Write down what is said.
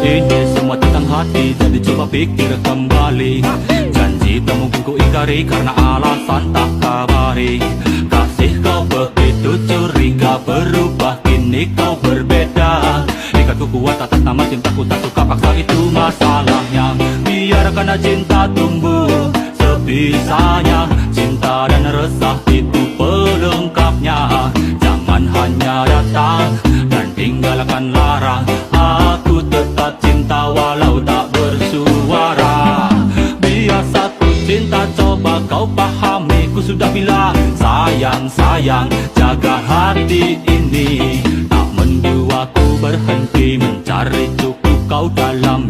Ini semua tentang hati, jadi coba pikir kembali. Janji tak mungkin ku ingkari karena alasan tak kabari. Kasih kau begitu curiga, berubah kini kau berbeda. Ikatku kuat atas nama cintaku, tak suka paksa itu masalahnya. Biarkan cinta tumbuh sebisanya. Cinta dan resah itu pelengkapnya. Jangan hanya datang dan tinggalkan lara. Aku tetap cinta walau tak bersuara. Biasa ku cinta, coba kau pahami. Ku sudah bilang sayang, sayang, jaga hati ini. Tak menjiwa ku berhenti mencari cukup kau dalam